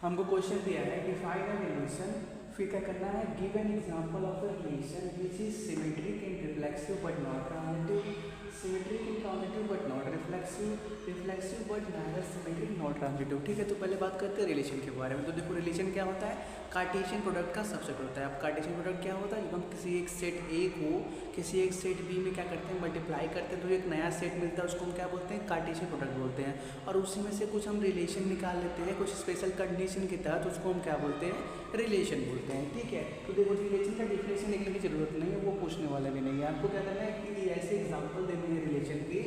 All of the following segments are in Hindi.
हमको क्वेश्चन दिया है डिफाइन अ रिलेशन, फिर क्या करना है give an example of a relation which is symmetric in reflexive but not transitive, symmetric in transitive but not reflexive, reflexive but neither symmetric not transitive. ठीक है, तो पहले बात करते हैं रिलेशन के बारे में। तो देखो रिलेशन क्या होता है, कार्टेशियन प्रोडक्ट का सबसेट होता है। अब कार्टेशियन प्रोडक्ट क्या होता है, जब हम किसी एक सेट ए को किसी एक सेट बी में क्या करते हैं मल्टीप्लाई करते हैं तो एक नया सेट मिलता है, उसको हम क्या बोलते हैं कार्टेशियन प्रोडक्ट बोलते हैं। और उसी में से कुछ हम रिलेशन निकाल लेते हैं कुछ स्पेशल कंडीशन के तहत, उसको हम क्या बोलते हैं रिलेशन बोलते हैं। ठीक है, तो देखो रिलेशन का डिफिनेशन लिखने की जरूरत नहीं है, वो पूछने वाला भी नहीं है। आपको क्या करना है कि ऐसे एग्जाम्पल देने हैं रिलेशन की।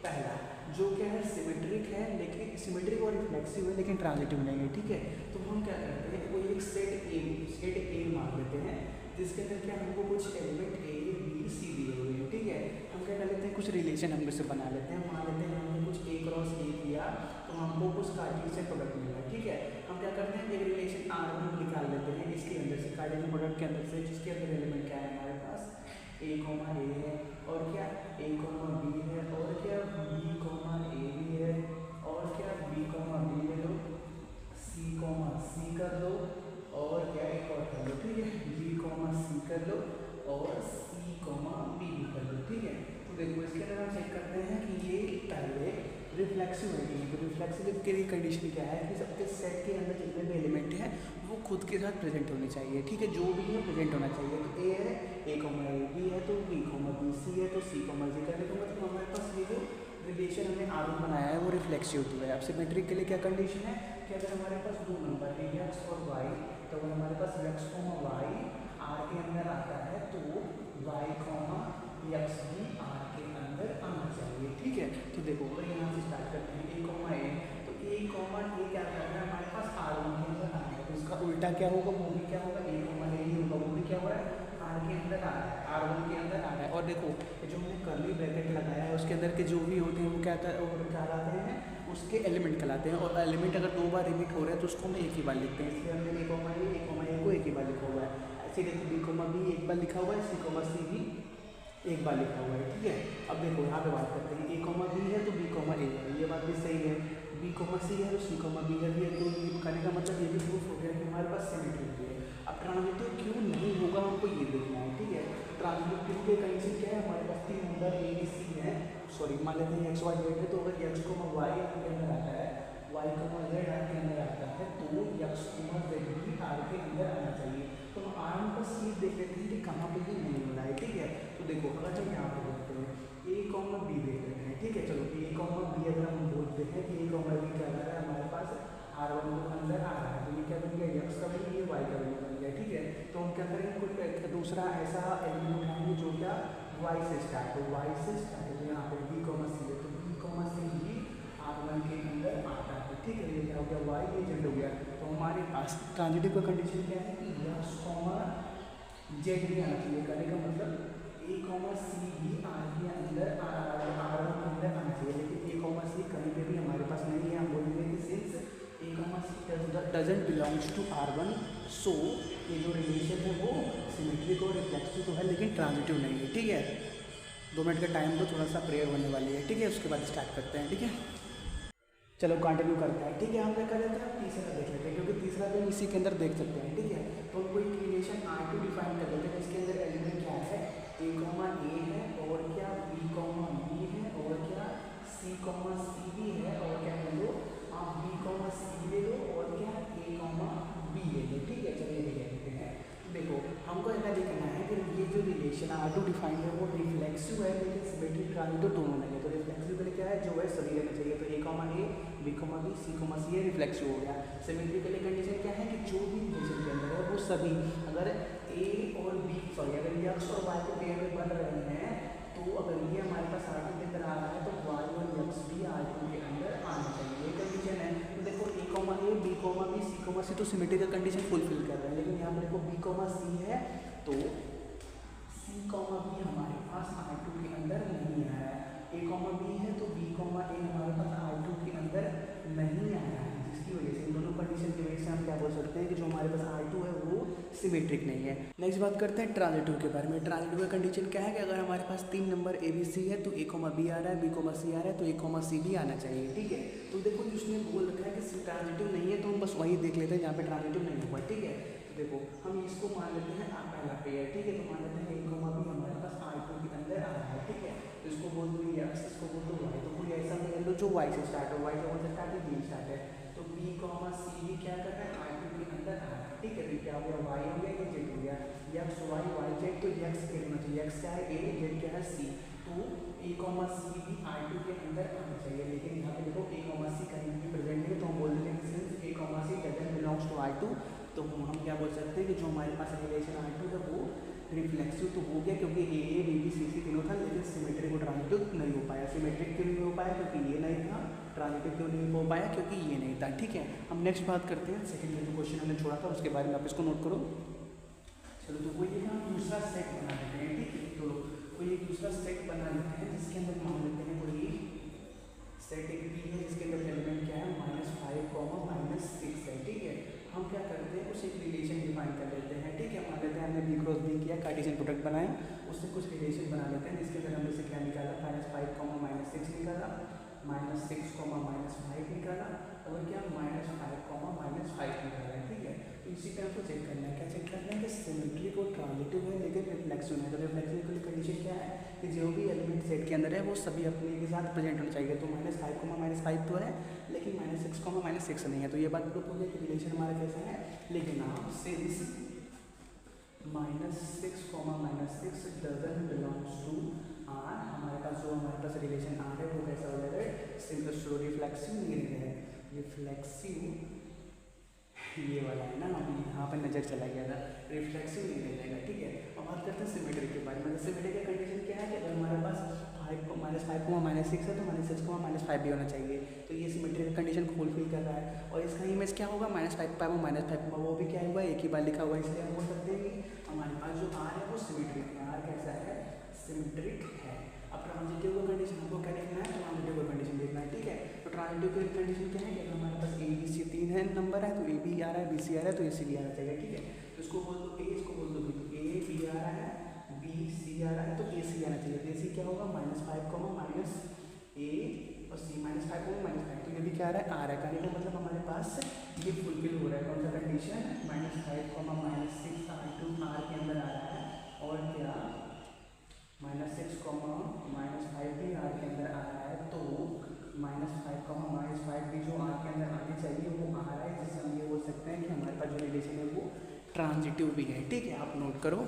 पहला जो क्या है सिमेट्रिक है, लेकिन सिमेट्रिक और रिफ्लेक्सिव है लेकिन ट्रांजिटिव नहीं है। ठीक है, तो हम क्या करते हैं वो एक सेट ए मान लेते हैं जिसके अंदर क्या हमको कुछ एलिमेंट ए बी सी दिए हुए हैं। ठीक है, हम क्या कर लेते हैं कुछ रिलेशन हम से बना लेते हैं, मान लेते हैं हमने कुछ ए क्रॉस ए किया तो हमको कुछ कार्टेशियन प्रोडक्ट मिला। ठीक है, हम क्या करते हैं एक रिलेशन R1 निकाल लेते हैं इसके अंदर से, कार्टेशियन प्रोडक्ट के अंदर से, जिसके अंदर एलिमेंट क्या है हमारे पास ए कोमा ए है और क्या ए कोमा बी है और क्या बी कोमा ए भी है और क्या बी कोमा बी ले लो, सी कोमा सी कर लो और क्या एक और कर लो। ठीक है, बी कोमा सी कर लो और सी कोमा बी भी कर लो। ठीक है, तो देखो इसके अंदर हम चेक करते हैं कि ये पहले रिफ्लेक्सिव है कि नहीं। तो रिफ्लेक्सिव के लिए कंडीशन क्या है कि सबके सेट के अंदर जितने भी एलिमेंट हैं वो खुद के साथ प्रेजेंट होने चाहिए। ठीक है, जो भी है प्रेजेंट होना चाहिए। तो ए है ए कोमा ए, बी है तो बी कोमा बी, सी है तो सी कोमा सी। करने का मतलब हमारे पास ये जो रिलेशन हमने R1 बनाया है वो रिफ्लेक्सिव टू है। अब सिमेट्रिक के लिए क्या कंडीशन है कि अगर हमारे पास दो नंबर है एक्स और वाई, तो अगर हमारे पास एक्स कोमा वाई आर के अंदर आता है तो वाई कोमा एक्स भी आर के अंदर आना चाहिए। ठीक है, तो देखो अगर यहाँ से स्टार्ट करते हैं ए कोमा ए, तो ए कोमा ए क्या करना है हमारे पास R1 के अंदर आना है, तो इसका उल्टा क्या होगा वो भी क्या होगा ए कोमा ए ही होगा, वो भी क्या हो रहा है आर के अंदर आ रहा है, R1 के अंदर आ रहा है। और देखो जो हमने कर्ली ब्रैकेट लगाया है उसके अंदर के जो भी होते हैं वो क्या कहलाते हैं उसके एलिमेंट कहलाते हैं। और एलिमेंट अगर दो बार रिपीट हो रहे हैं तो उसको हम एक ही बार लिखते हैं, इसलिए हमने ए कोमा ए को एक ही बार लिखा हुआ है। ऐसे देखो बी कोमा बी एक बार लिखा हुआ है, सी कोमा सी भी एक बार लिखा हुआ है। ठीक है, अब देखो यहाँ पे बात करते हैं ए कोमा बी है तो बी कोमा ए है, ये बात भी सही है। बी कोमा सी है तो सी कोमा बी है भी है, तो ये कहने का मतलब ये भी प्रूफ हो गया कि हमारे पास सिमेट्रिक है। अब ट्रांजिटिव क्यों नहीं होगा हमको ये देखना है। ठीक है, ट्रांजिटिव के कंडीशन क्या है हमारे पास तीन नंबर ए बी सी है, सॉरी मान लेते हैं एक्स वाई जेड है, तो अगर एक्स कोमा वाई आर के अंदर आता है, वाई कोमा जेड आर के अंदर आता है, तो एक्स कोमा जेड भी आर के अंदर आना चाहिए। तो हम आर का सीट देख लेते हैं कि कहाँ पे भी नहीं हो रहा है। ठीक है, तो देखो अगर जब यहाँ पे देखते हैं ए कोमा बी देख लेते हैं। ठीक है, चलो ए कोमा बी अगर हम बोलते हैं कि ए कोमा बी क्या आ रहा है हमारे पास R1 के अंदर आ रहा है, तो ये क्या बन गया एक्स का वैल्यू, ये वाई का वैल्यू बन गया। ठीक है, तो हम क्या करेंगे कोई दूसरा ऐसा एलिमेंट उठाएंगे जो क्या वाई से स्टार्ट हो, वाई से स्टार्ट हो, यहाँ पे बी कोमा सी है तो बी कोमा सी भी R1 के अंदर आता है। ठीक है, ये क्या हो गया वाई, ये जेड हो गया। तो हमारे पास ट्रांजिटिव का कंडीशन क्या है कि एक्स कोमा जेड भी आना चाहिए। करने का मतलब ए कोमा सी भी आर के अंदर R1 के अंदर आना चाहिए, लेकिन ए कोमा सी कहीं पे भी हमारे पास नहीं है। हम बोलेंगे कि since A comma C doesn't belongs to R1, so ये जो रिलेशन है वो सिमेट्रिक और रिफ्लेक्सिव तो है लेकिन ट्रांजिटिव नहीं है। ठीक है, 2 मिनट का टाइम दो, थोड़ा सा प्रेयर होने वाली है। ठीक है, उसके बाद स्टार्ट करते हैं। ठीक है, चलो कंटिन्यू करते हैं। ठीक है, हम क्या कर लेते हैं तीसरा देख लेते हैं क्योंकि तीसरा भी हम इसी के अंदर देख सकते हैं। ठीक है, तो हम कोई रिलेशन R2 डिफाइन कर लेते हैं जिसके अंदर एलिमेंट क्या है ए कोमा ए है और क्या बी कोमा बी है और क्या सी कोमा सी भी है और क्या ले लो आप बी कोमा सी ले लो और क्या ए कोमा बी ले लो। ठीक है, चलिए देख लेते हैं। देखो हमको ऐसा देखना है कि ये जो रिलेशन R2 डिफाइन है वो रिफ्लेक्सिव है लेकिन सिमेट्रिक ट्रांजिटिव दोनों नहीं है। तो रिफ्लेक्सिव के लिए क्या है जो है सभी रहना चाहिए, तो A comma A B comma B C comma C है, रिफ्लेक्सिव हो गया। सिमेट्रिक के लिए कंडीशन क्या है कि जो भी रिलेशन के अंदर है वो सभी अगर ए और बी सॉरी अगर ये एक्स और वाई के पेयर में बन रहे हैं तो अगर ये हमारे पास R2 के अंदर आ रहा है तो वाई और एक्स भी R2 के अंदर आना चाहिए, ये कंडीशन है। तो देखो A comma A B comma B C comma C तो सिमेट्रिक का कंडीशन फुलफिल कर रहे हैं, लेकिन यहाँ पर देखो बी कोमा सी है तो सी कोमा बी हमारे पास R2 के अंदर नहीं आया है, ए कोमा बी है तो बी कोमा ए हमारे पास R2 के अंदर नहीं आया है, जिसकी वजह से इन दोनों कंडीशन की वजह से हम क्या बोल सकते हैं कि जो हमारे पास R2 है वो सिमेट्रिक नहीं है। नेक्स्ट बात करते हैं ट्रांजिटिव के बारे में। ट्रांजिटिव का कंडीशन क्या है कि अगर हमारे पास 3 नंबर ए बी सी है तो ए कोमा बी आ रहा है, बी कोमा सी आ रहा है तो ए कोमा सी भी आना चाहिए। ठीक है, तो देखो जिसने बोल रखा है कि ट्रांजिटिव नहीं है तो हम बस वही देख लेते हैं जहाँ पे ट्रांजिटिव नहीं हुआ, ठीक है। तो देखो हम इसको मान लेते हैं पहला पेयर, ठीक है। तो मान लेते हैं a, भी हमारे पास R2 के अंदर आ रहा है, ठीक है। तो इसको बोल दो x, इसको बोल दो y। तो कोई ऐसा पेयर लो जो y से स्टार्ट हो, y से स्टार्ट है, b स्टार्ट है। तो b, c भी क्या कर रहा है R2 के अंदर आ रहा है, ठीक है। तो क्या हो गया, y हो गया, ये z हो गया, x y y z। तो x के होना चाहिए, x क्या है a, z क्या है c। तो a, c भी R2 के अंदर आना चाहिए, लेकिन यहाँ पे देखो a, c कहीं भी प्रेजेंट नहीं है। तो हम बोल देते हैं कि since a, c doesn't belongs to R2, तो हम क्या बोल सकते हैं कि जो हमारे पास रिलेशन R2 है वो रिफ्लेक्सिव तो हो गया, क्योंकि a, b, c, c तीनों था, लेकिन सिमेट्रिक और ट्रांजिटिव नहीं हो पाया। सिमेट्रिक क्यों नहीं हो पाया, क्योंकि ये नहीं था। ट्रांजिटिव क्यों नहीं हो पाया, क्योंकि ये नहीं था, ठीक है। हम नेक्स्ट बात करते हैं, सेकंड में जो क्वेश्चन हमने छोड़ा था उसके बारे में, आप इसको नोट करो। चलो तो कोई हम दूसरा सेट बना लेते हैं, ठीक है। तो कोई एक दूसरा सेट बना लेते हैं जिसके अंदर मान लेते हैं कोई सेट एक बी है, जिसके अंदर एलिमेंट क्या है -5, -6 है, ठीक है। हम क्या करते हैं, उसे एक रिलेशन डिफाइन कर लेते हैं, ठीक है। मान लेते हैं हमने बी क्रॉस बी किया, कार्टेशियन प्रोडक्ट बनाया, उससे कुछ रिलेशन बना लेते हैं जिसके अंदर हमने से क्या निकाला, -5, -6 निकाला, -6, -5 निकाला, और क्या -5, -5 निकाला, ठीक है। तो इसी तरह को चेक करना है, क्या चेक करना है कि सिमेट्रिक और ट्रांजिटिव है लेकिन रिफ्लेक्सिव है। तो रिफ्लेक्सिव की कंडीशन क्या है कि जो भी एलिमेंट सेट के अंदर है वो सभी अपने के साथ प्रेजेंट होना चाहिए। तो -5, -5 तो है, लेकिन -6, -6 नहीं है। तो ये बात प्रूफ हो गई कि रिलेशन हमारा कैसा है। लेकिन आप since -6, -6 doesn't belongs to R, हमारे पास जो हमारे पास रिलेशन R है वो कैसा हो जाएगा, सिंपल रिफ्लेक्सिव नहीं रहेगा, रिफ्लेक्सिव ये वाला है ना, अभी यहाँ पर नजर चला गया था, रिफ्लेक्सिव नहीं रह जाएगा, ठीक है। अब बात करते हैं सिमेट्रिक के बारे में। सिमेट्रिक का कंडीशन क्या है कि अगर हमारे पास -5, -6 है तो -6, -5 भी होना चाहिए। तो ये सिमेट्रिक का कंडीशन फुलफिल कर रहा है। और इसका इमेज क्या होगा, -5, वो भी क्या हुआ, एक ही बार लिखा हुआ है, इसलिए हम बोल सकते हैं कि हमारे पास जो R है वो सिमेट्रिक है। R कैसा है, सिमेट्रिक है। अब ट्रांजिटिव का कंडीशन हमको क्या देखना है, ट्रांजिटिव का कंडीशन देखना है, ठीक है। तो ट्रांजिटिव की कंडीशन क्या है कि अगर हमारे पास a, b, c 3 है नंबर है, तो a b आ रहा है, b c आ रहा है, तो a c भी आना चाहिए, ठीक है। तो इसको बोल दो a, इसको बोल दो b। तो a b आ रहा है, b c आ रहा है, तो a c आना चाहिए। तो a c क्या होगा, -5, -a और c -5, -5। तो ये भी क्या आ रहा है, आ रहा है। कहने का मतलब हमारे पास ये फुलफिल हो रहा है, कौन सा कंडीशन, -5, -6 R2 R के अंदर आ रहा है, और क्या -6, -5 भी R के अंदर आ रहा है। तो -5, -5 भी जो R के अंदर आने चाहिए वो आ रहा है, जिससे हम ये बोल सकते हैं कि हमारे पास जो रिलेशन है वो ट्रांजिटिव भी है, ठीक है। आप नोट करो।